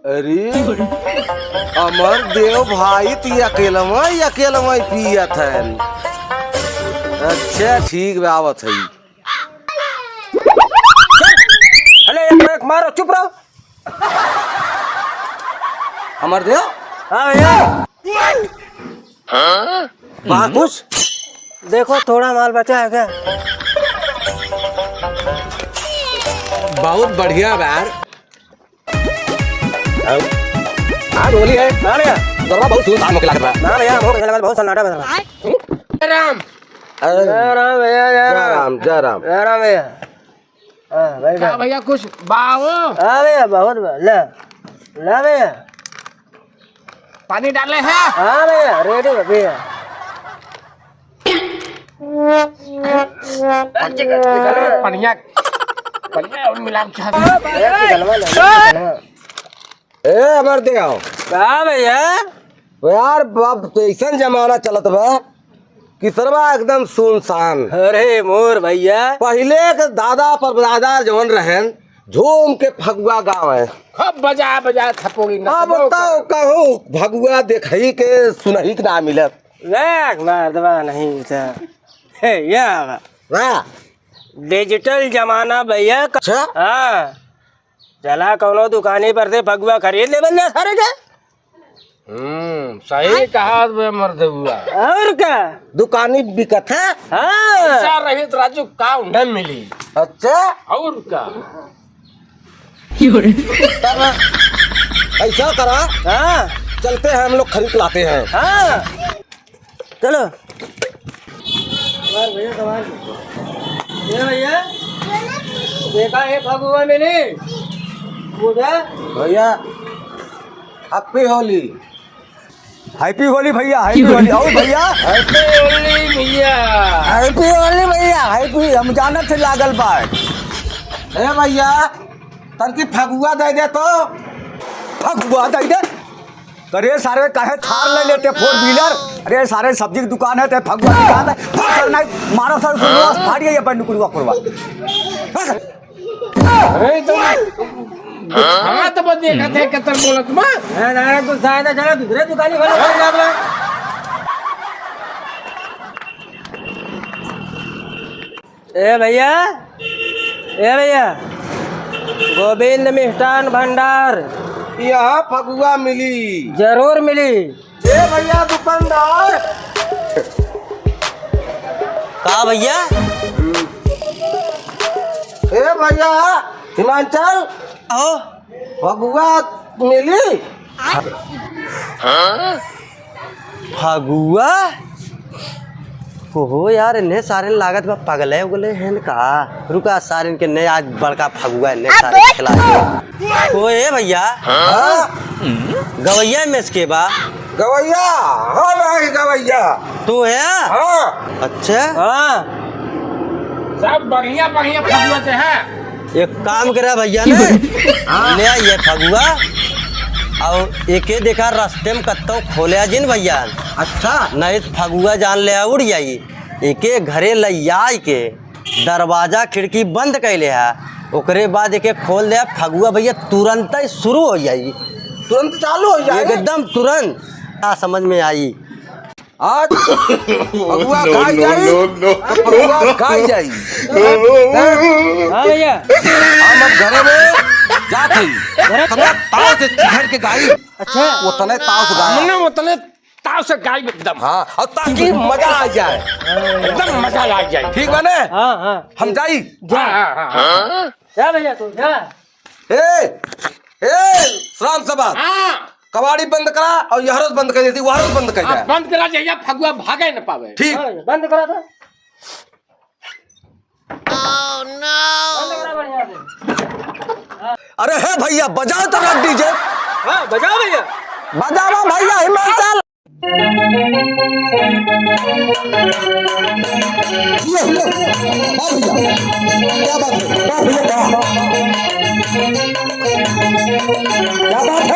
अरे अमर देव भाई तू अकेलवा पियत है। अच्छा ठीक है आवत है। अरे एक मारो चुप रहो। अमर देव हाँ भैया बाकुश देखो थोड़ा माल बचा है क्या? बहुत बढ़िया यार। हाँ बोली है ना भैया। जरा बहुत सुन काम के लग रहा है ना भैया बहुत सन्नाटा बजा रहा है। राम। जय राम भैया जय राम जय राम जय राम भैया। हाँ भाई भैया कुछ बाओ हाँ भैया बहुत ले ले भैया पानी डाले हैं। हाँ भैया रेडी भैया। बढ़िया बढ़िया और मिलाप ए अमर देव कहा भैया यार बाप तो ऐसा जमाना चलत बा कि सरवा एकदम सुनसान। अरे मोर भैया पहले के दादा पर दादा जवन रहन झूम के फगुआ गाँव है। खूब बजा बजा थपोगी ना। अब बताओ कहूँ भगुआ देखई के सुनही के ना मिलत। देख मर्दवा नहीं था या वाह डिजिटल जमाना भैया। अच्छा हाँ चला कौनो दुकानी पर से भगवा खरीद ले बंदा सारे के। सही कहा मर्द हुआ। और क्या दुकानी बिकत है। हाँ ऐसा रहित राजू का न मिली। अच्छा और का तब ऐसा करा हाँ चलते हैं हम लोग खरीद लाते हैं। हाँ चलो ये भैया देखा है भगवा मिली भैया हैप्पी होली। हैप्पी होली भैया हैप्पी होली। और भैया हैप्पी होली भैया। हैप्पी होली भैया हैप्पी रमजान से लागल बा। ए भैया तनकी फगुआ दे दे तो। फगुआ दे दे। अरे सारे काहे थार ले लेते फोर व्हीलर। अरे सारे सब्जी की दुकान है तो फगुआ दुकान है। फसल नहीं मारो सर सुनवास फाड़िए ये बंद कुलवा करवा। अरे तो हमारा तो बस देखा थे कतर बोलत मां। ना तो शायद चला दूसरे दुकानी वाला खरीद लागला। ए भैया गोविंद मिष्ठान भंडार यहाँ फगुआ मिली। जरूर मिली। ए भैया दुकानदार कहा भैया ए भैया हिमाचल आओ फगुआ मिली। फगुआ हो यार इन्हें सारे लागत बा पगले उगले हैं का। रुका सारे इनके नए आज बड़का फगुआ इन्हें सारे खिला ओ ए भैया गवैया में इसके बा गवैया हाँ भाई गवैया तू है। हाँ अच्छा हाँ सब बढ़िया बढ़िया फगुआ थे हैं। एक काम करा भैया ने ले आइए फगुआ और एके देखा रास्ते में कत्तो खोले जिन भैया। अच्छा नहीं फगुआ जान ले उड़ जाई एके घरे लैया के दरवाजा खिड़की बंद कैले है ओकरे बाद एके खोल दे फगुआ भैया तुरंत ही शुरू हो जाएगी। तुरंत चालू हो जाएगा एकदम तुरंत आ समझ में आई। आज फगुआ खाई जाई तो फगुआ खाई जाई। हाँ भैया हम अब घरे में जाते ही तने ताव से चिढ़ के गाई। अच्छा वो तने ताव से गाया। हमने उतने ताव से गाय एकदम। हाँ और ताकि मजा आ जाए एकदम मजा आ जाए। ठीक बने हाँ हाँ हम जाई। जा भैया तू जा। ए श्राम सभा कबाड़ी बंद करा और यह रोज बंद कर देती वह रोज बंद कर जाए। बंद करा जाइए फगुआ भागे न पावे। ठीक बंद करा था। बंद करा बढ़िया से। अरे हे भैया बजाओ तो रख डीजे। हाँ बजाओ भैया बजाओ भैया हिमाचल। क्या बात है।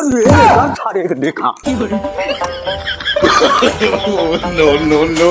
अरे सारे देखा नो नो नो